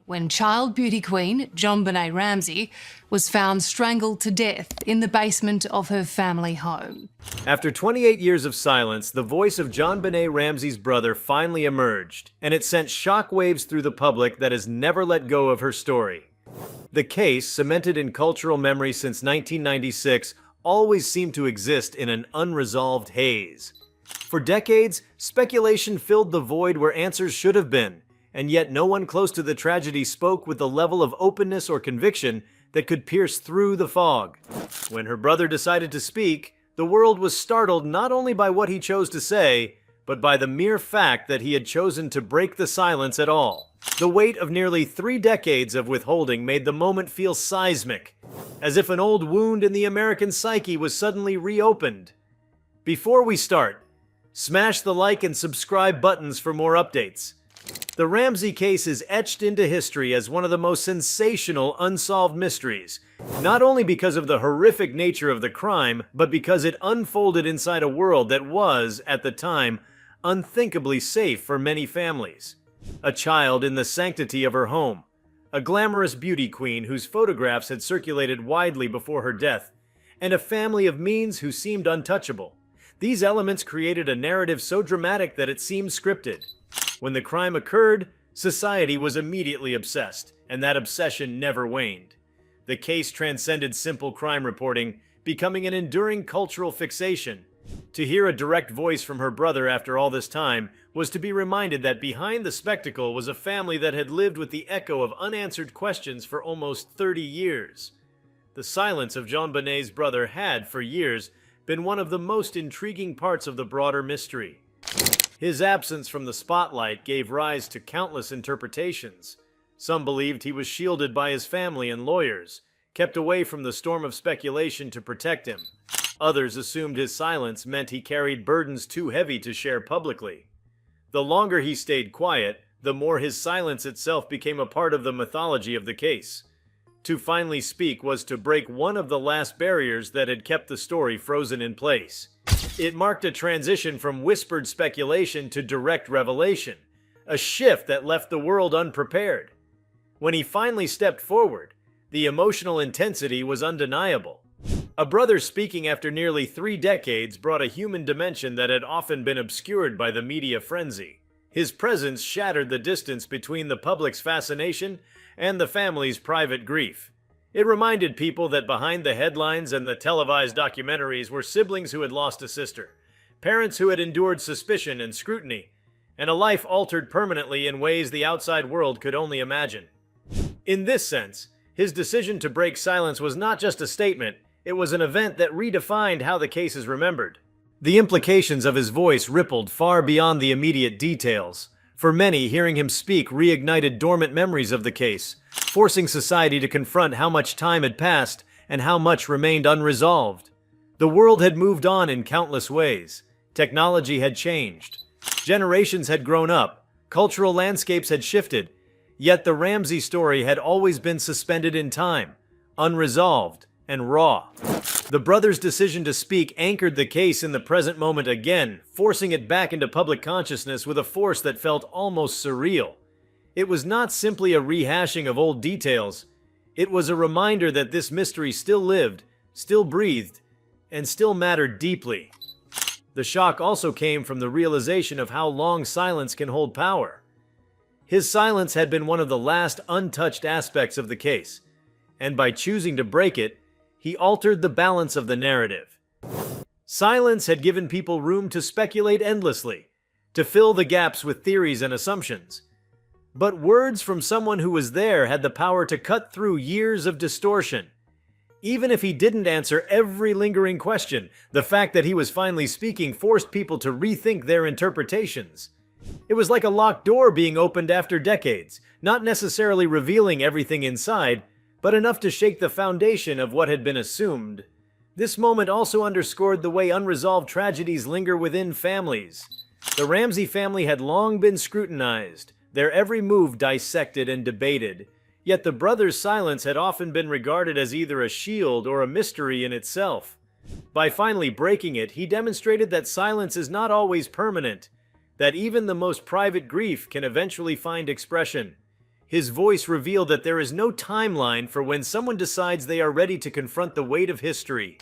when child beauty queen JonBenet Ramsey was found strangled to death in the basement of her family home. After 28 years of silence, the voice of JonBenet Ramsey's brother finally emerged, and it sent shockwaves through the public that has never let go of her story. The case, cemented in cultural memory since 1996, always seemed to exist in an unresolved haze. For decades, speculation filled the void where answers should have been, and yet no one close to the tragedy spoke with the level of openness or conviction that could pierce through the fog. When her brother decided to speak, the world was startled not only by what he chose to say, but by the mere fact that he had chosen to break the silence at all. The weight of nearly 3 decades of withholding made the moment feel seismic, as if an old wound in the American psyche was suddenly reopened. Before we start, smash the like and subscribe buttons for more updates. The Ramsey case is etched into history as one of the most sensational unsolved mysteries, not only because of the horrific nature of the crime, but because it unfolded inside a world that was, at the time, unthinkably safe for many families. A child in the sanctity of her home, a glamorous beauty queen whose photographs had circulated widely before her death, and a family of means who seemed untouchable. These elements created a narrative so dramatic that it seemed scripted. When the crime occurred, society was immediately obsessed, and that obsession never waned. The case transcended simple crime reporting, becoming an enduring cultural fixation. To hear a direct voice from her brother after all this time was to be reminded that behind the spectacle was a family that had lived with the echo of unanswered questions for almost 30 years. The silence of JonBenet's brother had, for years, been one of the most intriguing parts of the broader mystery. His absence from the spotlight gave rise to countless interpretations. Some believed he was shielded by his family and lawyers, kept away from the storm of speculation to protect him. Others assumed his silence meant he carried burdens too heavy to share publicly. The longer he stayed quiet, the more his silence itself became a part of the mythology of the case. To finally speak was to break one of the last barriers that had kept the story frozen in place. It marked a transition from whispered speculation to direct revelation, a shift that left the world unprepared. When he finally stepped forward, the emotional intensity was undeniable. A brother speaking after nearly 3 decades brought a human dimension that had often been obscured by the media frenzy. His presence shattered the distance between the public's fascination and the family's private grief. It reminded people that behind the headlines and the televised documentaries were siblings who had lost a sister, parents who had endured suspicion and scrutiny, and a life altered permanently in ways the outside world could only imagine. In this sense, his decision to break silence was not just a statement, it was an event that redefined how the case is remembered. The implications of his voice rippled far beyond the immediate details. For many, hearing him speak reignited dormant memories of the case, forcing society to confront how much time had passed and how much remained unresolved. The world had moved on in countless ways. Technology had changed. Generations had grown up. Cultural landscapes had shifted. Yet the Ramsey story had always been suspended in time, unresolved, and raw. The brothers' decision to speak anchored the case in the present moment again, forcing it back into public consciousness with a force that felt almost surreal. It was not simply a rehashing of old details. It was a reminder that this mystery still lived, still breathed, and still mattered deeply. The shock also came from the realization of how long silence can hold power. His silence had been one of the last untouched aspects of the case, and by choosing to break it, he altered the balance of the narrative. Silence had given people room to speculate endlessly, to fill the gaps with theories and assumptions. But words from someone who was there had the power to cut through years of distortion. Even if he didn't answer every lingering question, the fact that he was finally speaking forced people to rethink their interpretations. It was like a locked door being opened after decades, not necessarily revealing everything inside, but enough to shake the foundation of what had been assumed. This moment also underscored the way unresolved tragedies linger within families. The Ramsey family had long been scrutinized, their every move dissected and debated, yet the brothers' silence had often been regarded as either a shield or a mystery in itself. By finally breaking it, he demonstrated that silence is not always permanent, that even the most private grief can eventually find expression. His voice revealed that there is no timeline for when someone decides they are ready to confront the weight of history.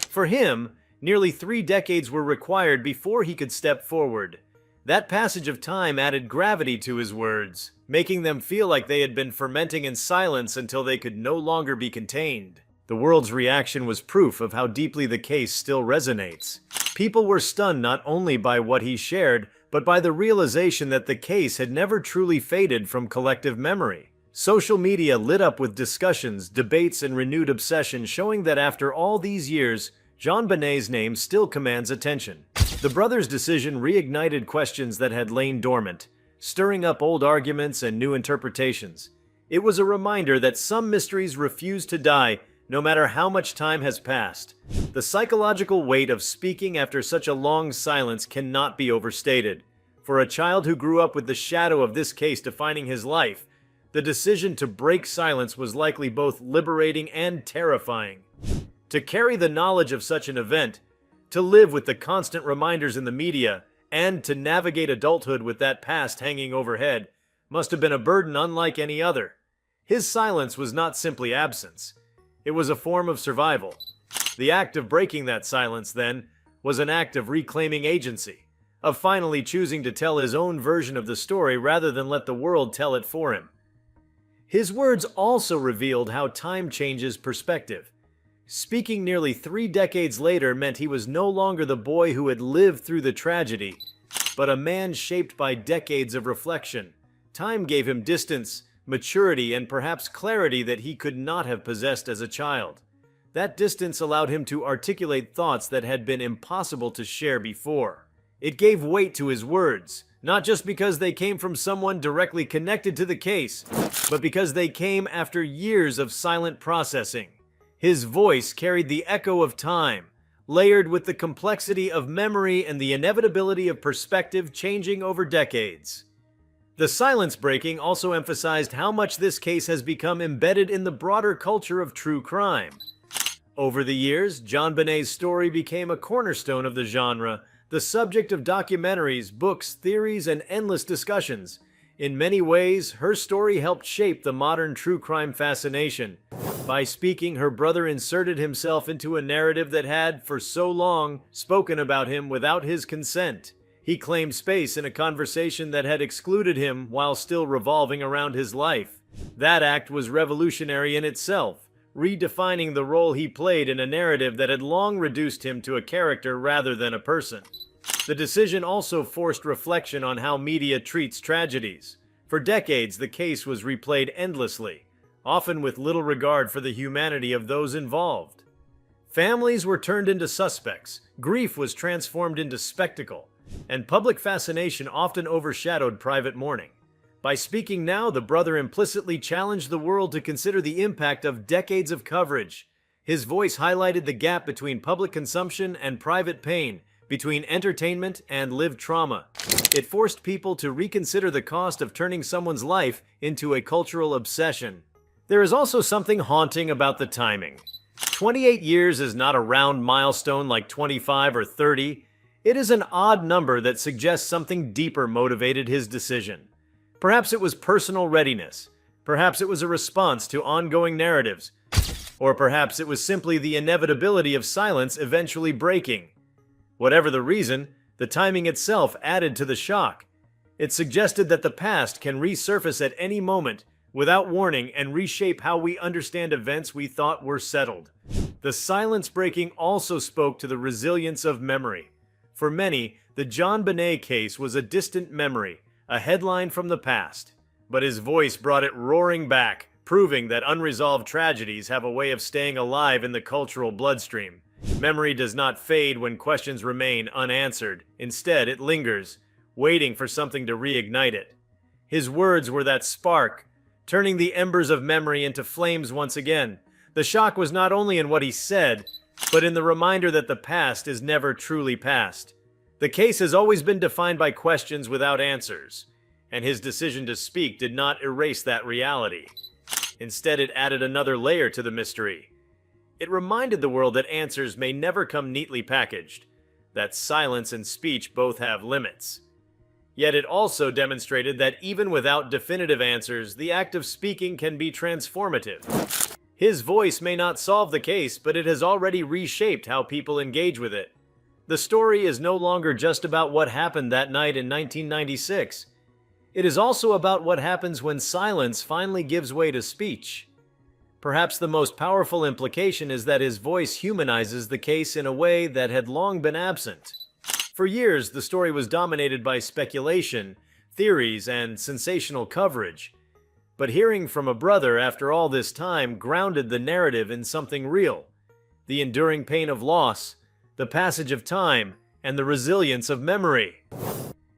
For him, nearly 3 decades were required before he could step forward. That passage of time added gravity to his words, making them feel like they had been fermenting in silence until they could no longer be contained. The world's reaction was proof of how deeply the case still resonates. People were stunned not only by what he shared, but by the realization that the case had never truly faded from collective memory. Social media lit up with discussions, debates, and renewed obsession, showing that after all these years, JonBenet's name still commands attention. The brothers' decision reignited questions that had lain dormant, stirring up old arguments and new interpretations. It was a reminder that some mysteries refuse to die, no matter how much time has passed. The psychological weight of speaking after such a long silence cannot be overstated. For a child who grew up with the shadow of this case defining his life, the decision to break silence was likely both liberating and terrifying. To carry the knowledge of such an event, to live with the constant reminders in the media, and to navigate adulthood with that past hanging overhead, must have been a burden unlike any other. His silence was not simply absence. It was a form of survival. The act of breaking that silence, then, was an act of reclaiming agency, of finally choosing to tell his own version of the story rather than let the world tell it for him. His words also revealed how time changes perspective. Speaking nearly 3 decades later meant he was no longer the boy who had lived through the tragedy, but a man shaped by decades of reflection. Time gave him distance, maturity, and perhaps clarity that he could not have possessed as a child. That distance allowed him to articulate thoughts that had been impossible to share before. It gave weight to his words, not just because they came from someone directly connected to the case, but because they came after years of silent processing. His voice carried the echo of time, layered with the complexity of memory and the inevitability of perspective changing over decades. The silence breaking also emphasized how much this case has become embedded in the broader culture of true crime. Over the years, JonBenet's story became a cornerstone of the genre, the subject of documentaries, books, theories, and endless discussions. In many ways, her story helped shape the modern true crime fascination. By speaking, her brother inserted himself into a narrative that had, for so long, spoken about him without his consent. He claimed space in a conversation that had excluded him while still revolving around his life. That act was revolutionary in itself, redefining the role he played in a narrative that had long reduced him to a character rather than a person. The decision also forced reflection on how media treats tragedies. For decades, the case was replayed endlessly, often with little regard for the humanity of those involved. Families were turned into suspects, grief was transformed into spectacle, and public fascination often overshadowed private mourning. By speaking now, the brother implicitly challenged the world to consider the impact of decades of coverage. His voice highlighted the gap between public consumption and private pain, between entertainment and lived trauma. It forced people to reconsider the cost of turning someone's life into a cultural obsession. There is also something haunting about the timing. 28 years is not a round milestone like 25 or 30. It is an odd number that suggests something deeper motivated his decision. Perhaps it was personal readiness. Perhaps it was a response to ongoing narratives. Or perhaps it was simply the inevitability of silence eventually breaking. Whatever the reason, the timing itself added to the shock. It suggested that the past can resurface at any moment, without warning, and reshape how we understand events we thought were settled. The silence breaking also spoke to the resilience of memory. For many, the JonBenet case was a distant memory, a headline from the past. But his voice brought it roaring back, proving that unresolved tragedies have a way of staying alive in the cultural bloodstream. Memory does not fade when questions remain unanswered. Instead, it lingers, waiting for something to reignite it. His words were that spark, turning the embers of memory into flames once again. The shock was not only in what he said, but in the reminder that the past is never truly past. The case has always been defined by questions without answers, and his decision to speak did not erase that reality. Instead, it added another layer to the mystery. It reminded the world that answers may never come neatly packaged, that silence and speech both have limits. Yet it also demonstrated that even without definitive answers, the act of speaking can be transformative. His voice may not solve the case, but it has already reshaped how people engage with it. The story is no longer just about what happened that night in 1996. It is also about what happens when silence finally gives way to speech. Perhaps the most powerful implication is that his voice humanizes the case in a way that had long been absent. For years, the story was dominated by speculation, theories, and sensational coverage. But hearing from a brother after all this time grounded the narrative in something real: the enduring pain of loss, the passage of time, and the resilience of memory.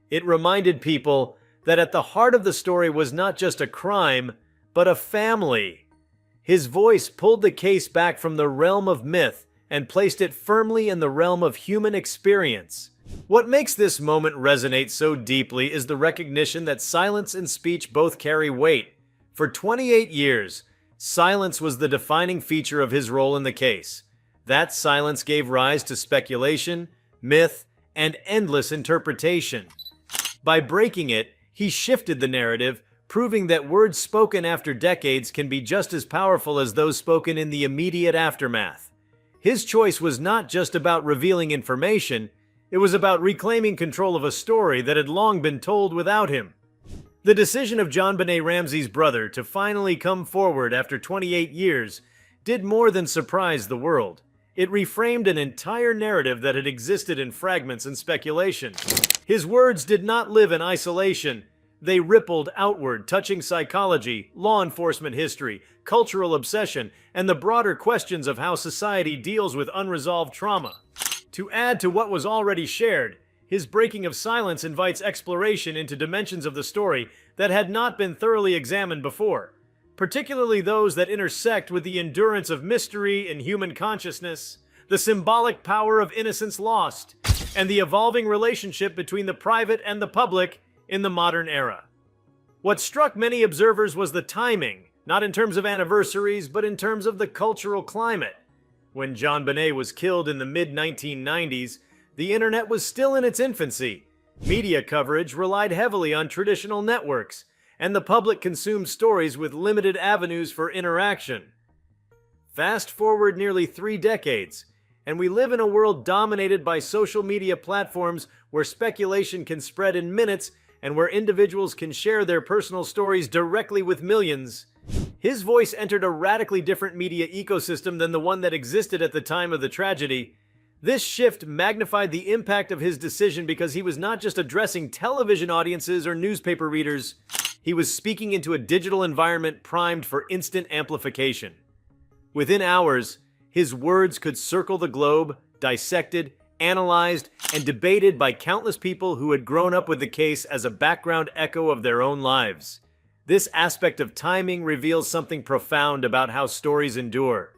It reminded people that at the heart of the story was not just a crime, but a family. His voice pulled the case back from the realm of myth and placed it firmly in the realm of human experience. What makes this moment resonate so deeply is the recognition that silence and speech both carry weight. For 28 years, silence was the defining feature of his role in the case. That silence gave rise to speculation, myth, and endless interpretation. By breaking it, he shifted the narrative, proving that words spoken after decades can be just as powerful as those spoken in the immediate aftermath. His choice was not just about revealing information, it was about reclaiming control of a story that had long been told without him. The decision of JonBenet Ramsey's brother to finally come forward after 28 years did more than surprise the world. It reframed an entire narrative that had existed in fragments and speculation. His words did not live in isolation. They rippled outward, touching psychology, law enforcement history, cultural obsession, and the broader questions of how society deals with unresolved trauma. To add to what was already shared, his breaking of silence invites exploration into dimensions of the story that had not been thoroughly examined before, particularly those that intersect with the endurance of mystery in human consciousness, the symbolic power of innocence lost, and the evolving relationship between the private and the public in the modern era. What struck many observers was the timing, not in terms of anniversaries, but in terms of the cultural climate. When JonBenet was killed in the mid-1990s, the internet was still in its infancy. Media coverage relied heavily on traditional networks, and the public consumed stories with limited avenues for interaction. Fast forward nearly 3 decades, and we live in a world dominated by social media platforms where speculation can spread in minutes and where individuals can share their personal stories directly with millions. His voice entered a radically different media ecosystem than the one that existed at the time of the tragedy. This shift magnified the impact of his decision because he was not just addressing television audiences or newspaper readers. He was speaking into a digital environment primed for instant amplification. Within hours, his words could circle the globe, dissected, analyzed, and debated by countless people who had grown up with the case as a background echo of their own lives. This aspect of timing reveals something profound about how stories endure.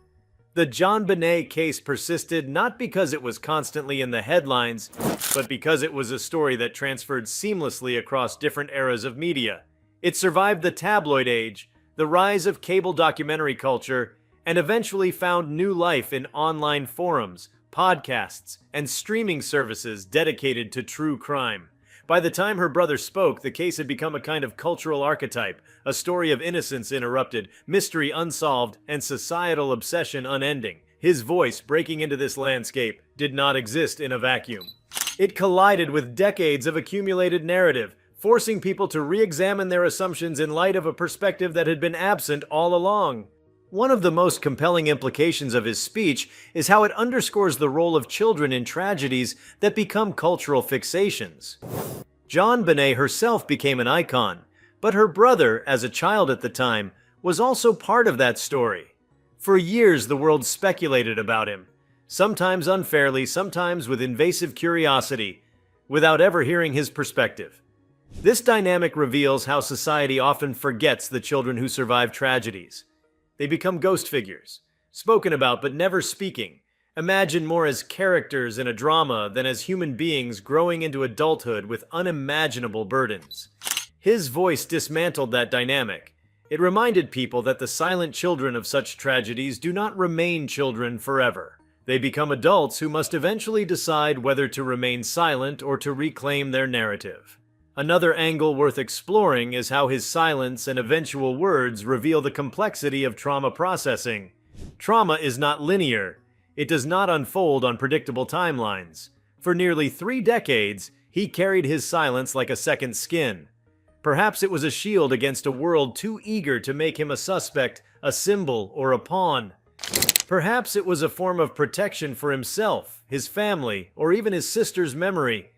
The JonBenet case persisted not because it was constantly in the headlines, but because it was a story that transferred seamlessly across different eras of media. It survived the tabloid age, the rise of cable documentary culture, and eventually found new life in online forums, podcasts, and streaming services dedicated to true crime. By the time her brother spoke, the case had become a kind of cultural archetype, a story of innocence interrupted, mystery unsolved, and societal obsession unending. His voice, breaking into this landscape, did not exist in a vacuum. It collided with decades of accumulated narrative, forcing people to re-examine their assumptions in light of a perspective that had been absent all along. One of the most compelling implications of his speech is how it underscores the role of children in tragedies that become cultural fixations. JonBenet herself became an icon, but her brother, as a child at the time, was also part of that story. For years, the world speculated about him, sometimes unfairly, sometimes with invasive curiosity, without ever hearing his perspective. This dynamic reveals how society often forgets the children who survive tragedies. They become ghost figures, spoken about but never speaking, imagined more as characters in a drama than as human beings growing into adulthood with unimaginable burdens. His voice dismantled that dynamic. It reminded people that the silent children of such tragedies do not remain children forever. They become adults who must eventually decide whether to remain silent or to reclaim their narrative. Another angle worth exploring is how his silence and eventual words reveal the complexity of trauma processing. Trauma is not linear. It does not unfold on predictable timelines. For nearly 3 decades, he carried his silence like a second skin. Perhaps it was a shield against a world too eager to make him a suspect, a symbol, or a pawn. Perhaps it was a form of protection for himself, his family, or even his sister's memory.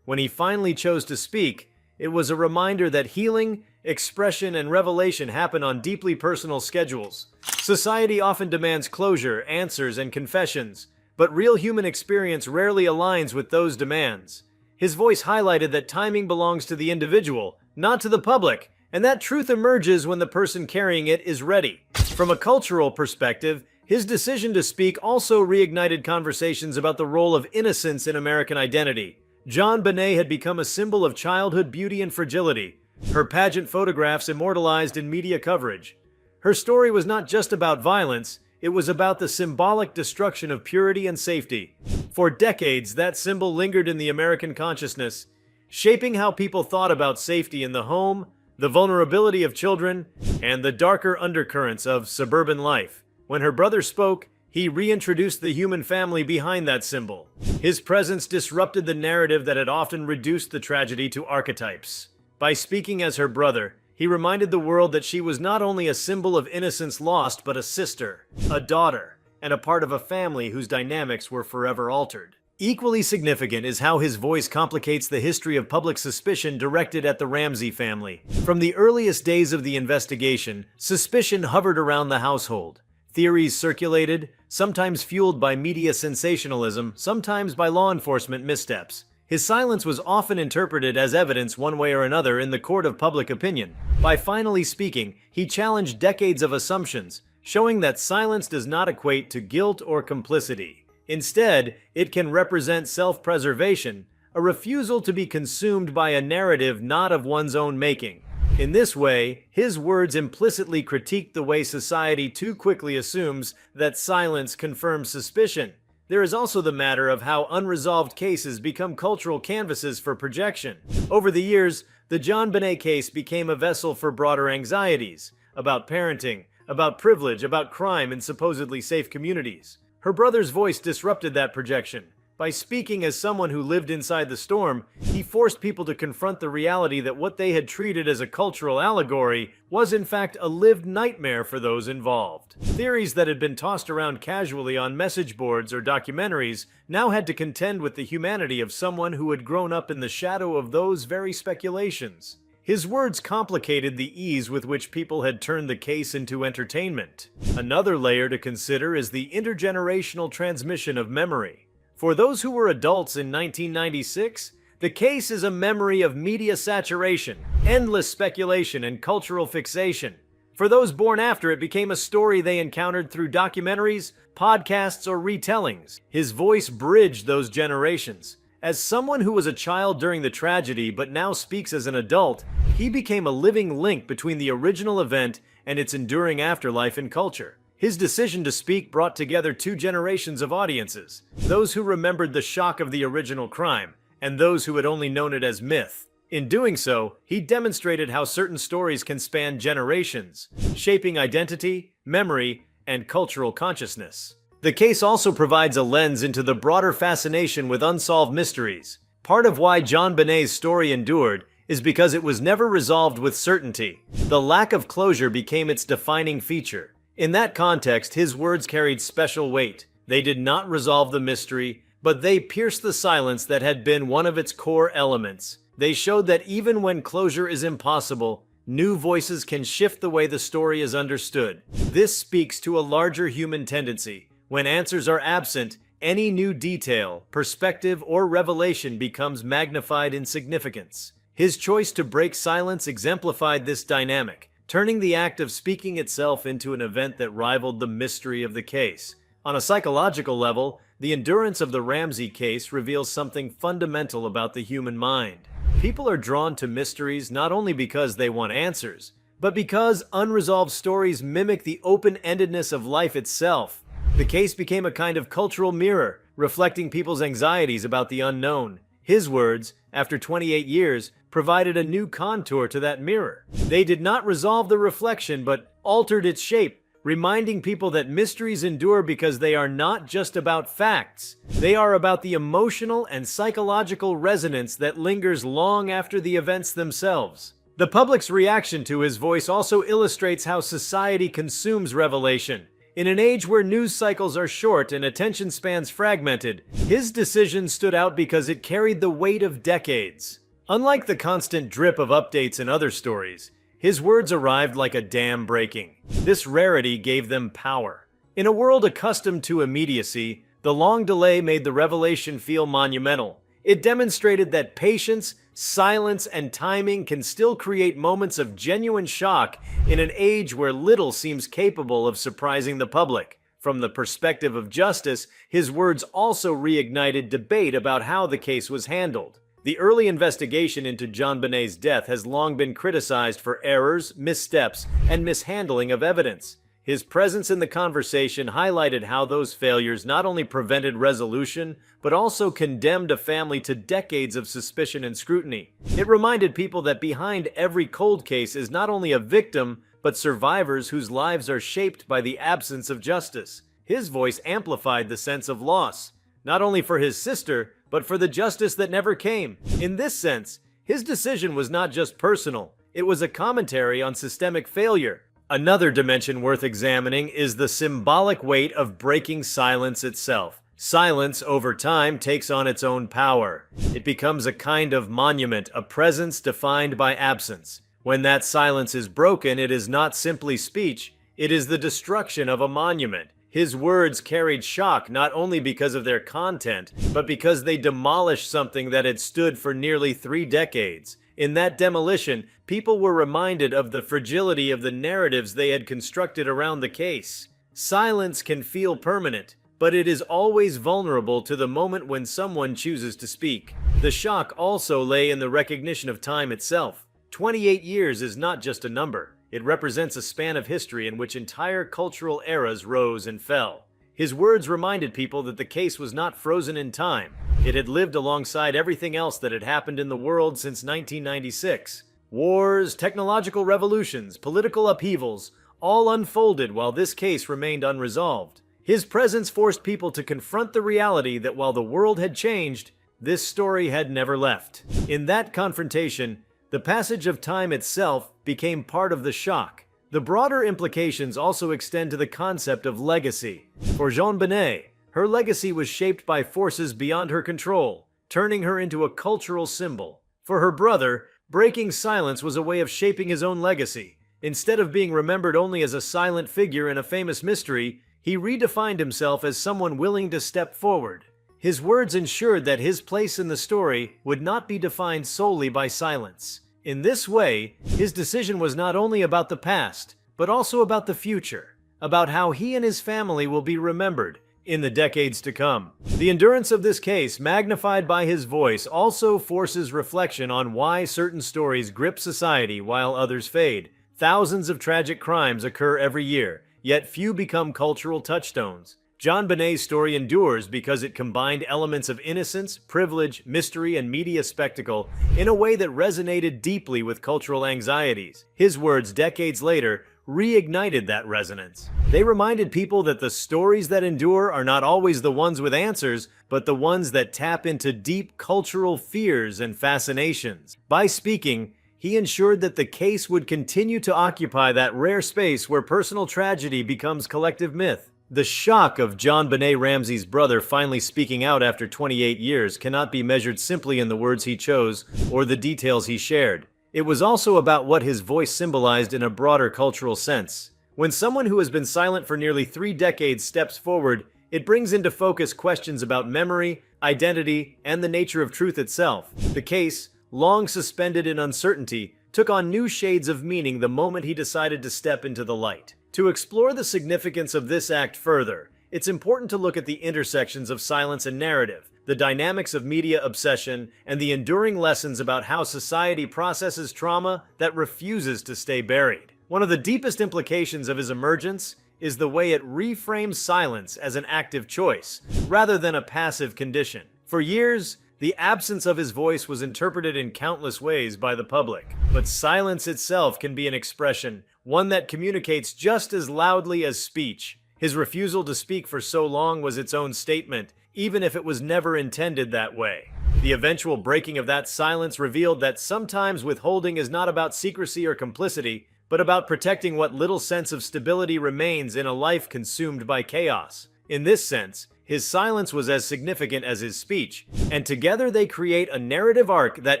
When he finally chose to speak, it was a reminder that healing, expression, and revelation happen on deeply personal schedules. Society often demands closure, answers, and confessions, but real human experience rarely aligns with those demands. His voice highlighted that timing belongs to the individual, not to the public, and that truth emerges when the person carrying it is ready. From a cultural perspective, his decision to speak also reignited conversations about the role of innocence in American identity. JonBenet had become a symbol of childhood beauty and fragility, her pageant photographs immortalized in media coverage. Her story was not just about violence, it was about the symbolic destruction of purity and safety. For decades, that symbol lingered in the American consciousness, shaping how people thought about safety in the home, the vulnerability of children, and the darker undercurrents of suburban life. When her brother spoke, he reintroduced the human family behind that symbol. His presence disrupted the narrative that had often reduced the tragedy to archetypes. By speaking as her brother, he reminded the world that she was not only a symbol of innocence lost, but a sister, a daughter, and a part of a family whose dynamics were forever altered. Equally significant is how his voice complicates the history of public suspicion directed at the Ramsey family. From the earliest days of the investigation, suspicion hovered around the household. Theories circulated, sometimes fueled by media sensationalism, sometimes by law enforcement missteps. His silence was often interpreted as evidence one way or another in the court of public opinion. By finally speaking, he challenged decades of assumptions, showing that silence does not equate to guilt or complicity. Instead, it can represent self-preservation, a refusal to be consumed by a narrative not of one's own making. In this way, his words implicitly critiqued the way society too quickly assumes that silence confirms suspicion. There is also the matter of how unresolved cases become cultural canvases for projection. Over the years, the JonBenet case became a vessel for broader anxieties about parenting, about privilege, about crime in supposedly safe communities. Her brother's voice disrupted that projection. By speaking as someone who lived inside the storm, he forced people to confront the reality that what they had treated as a cultural allegory was in fact a lived nightmare for those involved. Theories that had been tossed around casually on message boards or documentaries now had to contend with the humanity of someone who had grown up in the shadow of those very speculations. His words complicated the ease with which people had turned the case into entertainment. Another layer to consider is the intergenerational transmission of memory. For those who were adults in 1996, the case is a memory of media saturation, endless speculation, and cultural fixation. For those born after, it became a story they encountered through documentaries, podcasts, or retellings. His voice bridged those generations. As someone who was a child during the tragedy but now speaks as an adult, he became a living link between the original event and its enduring afterlife in culture. His decision to speak brought together 2 generations of audiences, those who remembered the shock of the original crime, and those who had only known it as myth. In doing so, he demonstrated how certain stories can span generations, shaping identity, memory, and cultural consciousness. The case also provides a lens into the broader fascination with unsolved mysteries. Part of why JonBenet's story endured is because it was never resolved with certainty. The lack of closure became its defining feature. In that context, his words carried special weight. They did not resolve the mystery, but they pierced the silence that had been one of its core elements. They showed that even when closure is impossible, new voices can shift the way the story is understood. This speaks to a larger human tendency. When answers are absent, any new detail, perspective, or revelation becomes magnified in significance. His choice to break silence exemplified this dynamic, turning the act of speaking itself into an event that rivaled the mystery of the case. On a psychological level, the endurance of the Ramsey case reveals something fundamental about the human mind. People are drawn to mysteries not only because they want answers, but because unresolved stories mimic the open-endedness of life itself. The case became a kind of cultural mirror, reflecting people's anxieties about the unknown. His words, after 28 years, provided a new contour to that mirror. They did not resolve the reflection, but altered its shape, reminding people that mysteries endure because they are not just about facts. They are about the emotional and psychological resonance that lingers long after the events themselves. The public's reaction to his voice also illustrates how society consumes revelation. In an age where news cycles are short and attention spans fragmented, his decision stood out because it carried the weight of decades. Unlike the constant drip of updates in other stories, his words arrived like a dam breaking. This rarity gave them power. In a world accustomed to immediacy, the long delay made the revelation feel monumental. It demonstrated that patience, silence, and timing can still create moments of genuine shock in an age where little seems capable of surprising the public. From the perspective of justice, his words also reignited debate about how the case was handled. The early investigation into JonBenet's death has long been criticized for errors, missteps, and mishandling of evidence. His presence in the conversation highlighted how those failures not only prevented resolution, but also condemned a family to decades of suspicion and scrutiny. It reminded people that behind every cold case is not only a victim, but survivors whose lives are shaped by the absence of justice. His voice amplified the sense of loss, not only for his sister, but for the justice that never came. In this sense, his decision was not just personal, it was a commentary on systemic failure. Another dimension worth examining is the symbolic weight of breaking silence itself. Silence, over time, takes on its own power. It becomes a kind of monument, a presence defined by absence. When that silence is broken, it is not simply speech, it is the destruction of a monument. His words carried shock not only because of their content, but because they demolished something that had stood for nearly 3 decades. In that demolition, people were reminded of the fragility of the narratives they had constructed around the case. Silence can feel permanent, but it is always vulnerable to the moment when someone chooses to speak. The shock also lay in the recognition of time itself. 28 years is not just a number. It represents a span of history in which entire cultural eras rose and fell. His words reminded people that the case was not frozen in time. It had lived alongside everything else that had happened in the world since 1996. Wars, technological revolutions, political upheavals, all unfolded while this case remained unresolved. His presence forced people to confront the reality that while the world had changed, this story had never left. In that confrontation, the passage of time itself became part of the shock. The broader implications also extend to the concept of legacy. For JonBenet, her legacy was shaped by forces beyond her control, turning her into a cultural symbol. For her brother, breaking silence was a way of shaping his own legacy. Instead of being remembered only as a silent figure in a famous mystery, he redefined himself as someone willing to step forward. His words ensured that his place in the story would not be defined solely by silence. In this way, his decision was not only about the past, but also about the future, about how he and his family will be remembered in the decades to come. The endurance of this case, magnified by his voice, also forces reflection on why certain stories grip society while others fade. Thousands of tragic crimes occur every year, yet few become cultural touchstones. JonBenet's story endures because it combined elements of innocence, privilege, mystery, and media spectacle in a way that resonated deeply with cultural anxieties. His words, decades later, reignited that resonance. They reminded people that the stories that endure are not always the ones with answers, but the ones that tap into deep cultural fears and fascinations. By speaking, he ensured that the case would continue to occupy that rare space where personal tragedy becomes collective myth. The shock of JonBenet Ramsey's brother finally speaking out after 28 years cannot be measured simply in the words he chose or the details he shared. It was also about what his voice symbolized in a broader cultural sense. When someone who has been silent for nearly 3 decades steps forward, it brings into focus questions about memory, identity, and the nature of truth itself. The case, long suspended in uncertainty, took on new shades of meaning the moment he decided to step into the light. To explore the significance of this act further, it's important to look at the intersections of silence and narrative, the dynamics of media obsession, and the enduring lessons about how society processes trauma that refuses to stay buried. One of the deepest implications of his emergence is the way it reframes silence as an active choice, rather than a passive condition. For years, The absence of his voice was interpreted in countless ways by the public. But silence itself can be an expression, one that communicates just as loudly as speech. His refusal to speak for so long was its own statement, even if it was never intended that way. The eventual breaking of that silence revealed that sometimes withholding is not about secrecy or complicity, but about protecting what little sense of stability remains in a life consumed by chaos. In this sense, his silence was as significant as his speech, and together they create a narrative arc that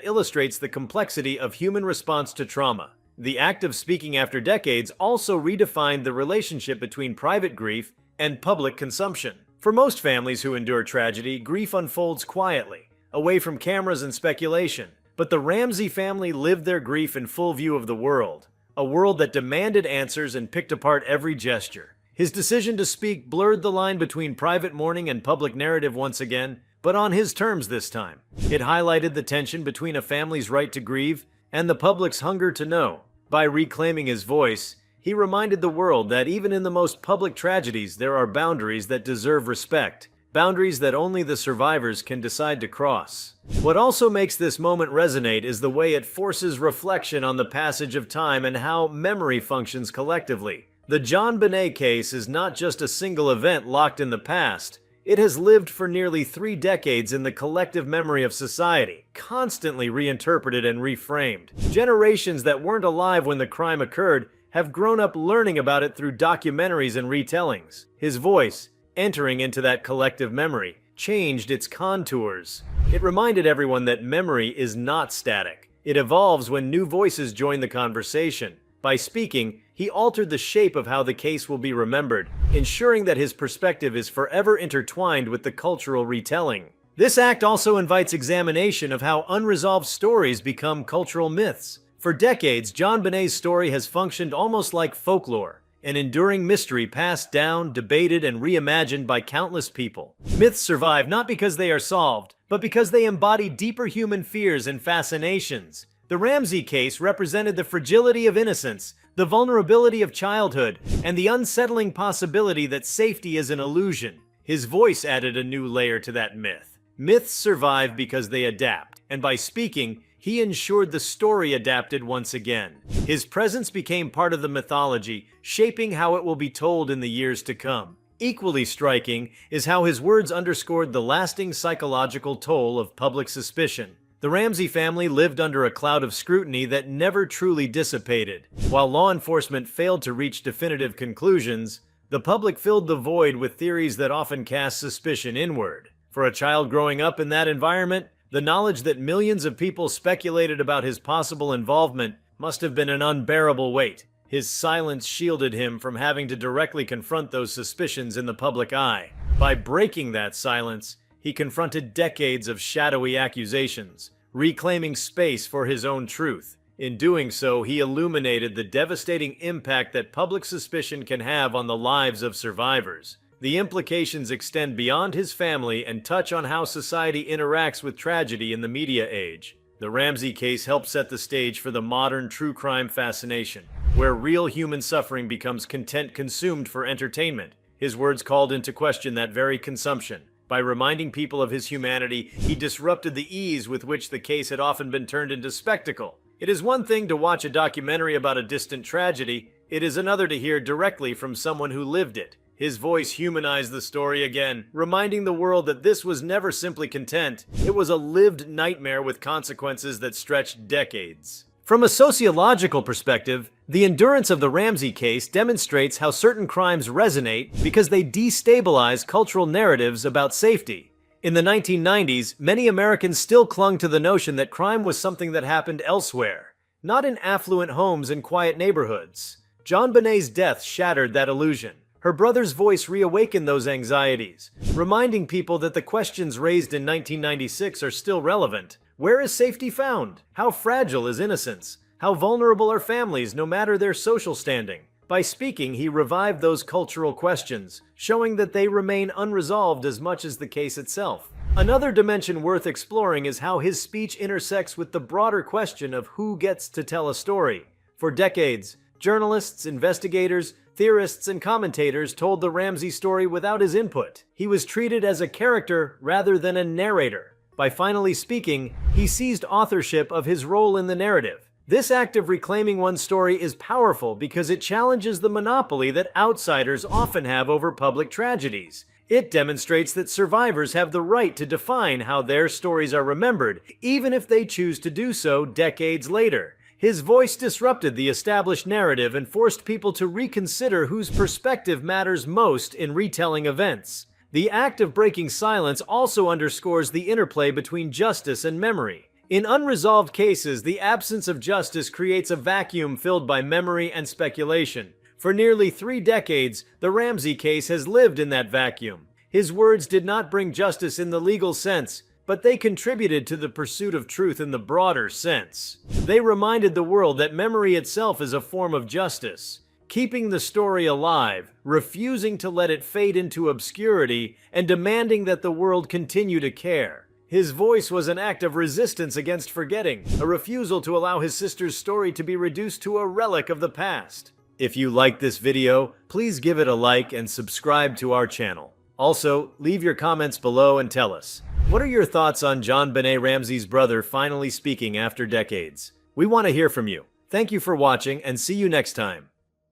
illustrates the complexity of human response to trauma. The act of speaking after decades also redefined the relationship between private grief and public consumption. For most families who endure tragedy, grief unfolds quietly, away from cameras and speculation. But the Ramsey family lived their grief in full view of the world, a world that demanded answers and picked apart every gesture. His decision to speak blurred the line between private mourning and public narrative once again, but on his terms this time. It highlighted the tension between a family's right to grieve and the public's hunger to know. By reclaiming his voice, he reminded the world that even in the most public tragedies, there are boundaries that deserve respect, boundaries that only the survivors can decide to cross. What also makes this moment resonate is the way it forces reflection on the passage of time and how memory functions collectively. The JonBenet case is not just a single event locked in the past. It has lived for nearly 3 decades in the collective memory of society, constantly reinterpreted and reframed. Generations that weren't alive when the crime occurred have grown up learning about it through documentaries and retellings. His voice, entering into that collective memory, changed its contours. It reminded everyone that memory is not static. It evolves when new voices join the conversation. By speaking, he altered the shape of how the case will be remembered, ensuring that his perspective is forever intertwined with the cultural retelling. This act also invites examination of how unresolved stories become cultural myths. For decades, JonBenet's story has functioned almost like folklore, an enduring mystery passed down, debated, and reimagined by countless people. Myths survive not because they are solved, but because they embody deeper human fears and fascinations. The Ramsey case represented the fragility of innocence, the vulnerability of childhood, and the unsettling possibility that safety is an illusion. His voice added a new layer to that myth. Myths survive because they adapt, and by speaking, he ensured the story adapted once again. His presence became part of the mythology, shaping how it will be told in the years to come. Equally striking is how his words underscored the lasting psychological toll of public suspicion. The Ramsey family lived under a cloud of scrutiny that never truly dissipated. While law enforcement failed to reach definitive conclusions, the public filled the void with theories that often cast suspicion inward. For a child growing up in that environment, the knowledge that millions of people speculated about his possible involvement must have been an unbearable weight. His silence shielded him from having to directly confront those suspicions in the public eye. By breaking that silence, he confronted decades of shadowy accusations, reclaiming space for his own truth. In doing so, he illuminated the devastating impact that public suspicion can have on the lives of survivors. The implications extend beyond his family and touch on how society interacts with tragedy in the media age. The Ramsey case helped set the stage for the modern true crime fascination, where real human suffering becomes content consumed for entertainment. His words called into question that very consumption. By reminding people of his humanity, he disrupted the ease with which the case had often been turned into spectacle. It is one thing to watch a documentary about a distant tragedy. It is another to hear directly from someone who lived it. His voice humanized the story again, reminding the world that this was never simply content. It was a lived nightmare with consequences that stretched decades. From a sociological perspective, the endurance of the Ramsey case demonstrates how certain crimes resonate because they destabilize cultural narratives about safety. In the 1990s, many Americans still clung to the notion that crime was something that happened elsewhere, not in affluent homes and quiet neighborhoods. JonBenet's death shattered that illusion. Her brother's voice reawakened those anxieties, reminding people that the questions raised in 1996 are still relevant. Where is safety found? How fragile is innocence? How vulnerable are families, no matter their social standing? By speaking, he revived those cultural questions, showing that they remain unresolved as much as the case itself. Another dimension worth exploring is how his speech intersects with the broader question of who gets to tell a story. For decades, journalists, investigators, theorists, and commentators told the Ramsey story without his input. He was treated as a character rather than a narrator. By finally speaking, he seized authorship of his role in the narrative. This act of reclaiming one's story is powerful because it challenges the monopoly that outsiders often have over public tragedies. It demonstrates that survivors have the right to define how their stories are remembered, even if they choose to do so decades later. His voice disrupted the established narrative and forced people to reconsider whose perspective matters most in retelling events. The act of breaking silence also underscores the interplay between justice and memory. In unresolved cases, the absence of justice creates a vacuum filled by memory and speculation. For nearly 3 decades, the Ramsey case has lived in that vacuum. His words did not bring justice in the legal sense, but they contributed to the pursuit of truth in the broader sense. They reminded the world that memory itself is a form of justice, keeping the story alive, refusing to let it fade into obscurity, and demanding that the world continue to care. His voice was an act of resistance against forgetting, a refusal to allow his sister's story to be reduced to a relic of the past. If you liked this video, please give it a like and subscribe to our channel. Also, leave your comments below and tell us, what are your thoughts on JonBenet Ramsey's brother finally speaking after decades? We want to hear from you. Thank you for watching and see you next time.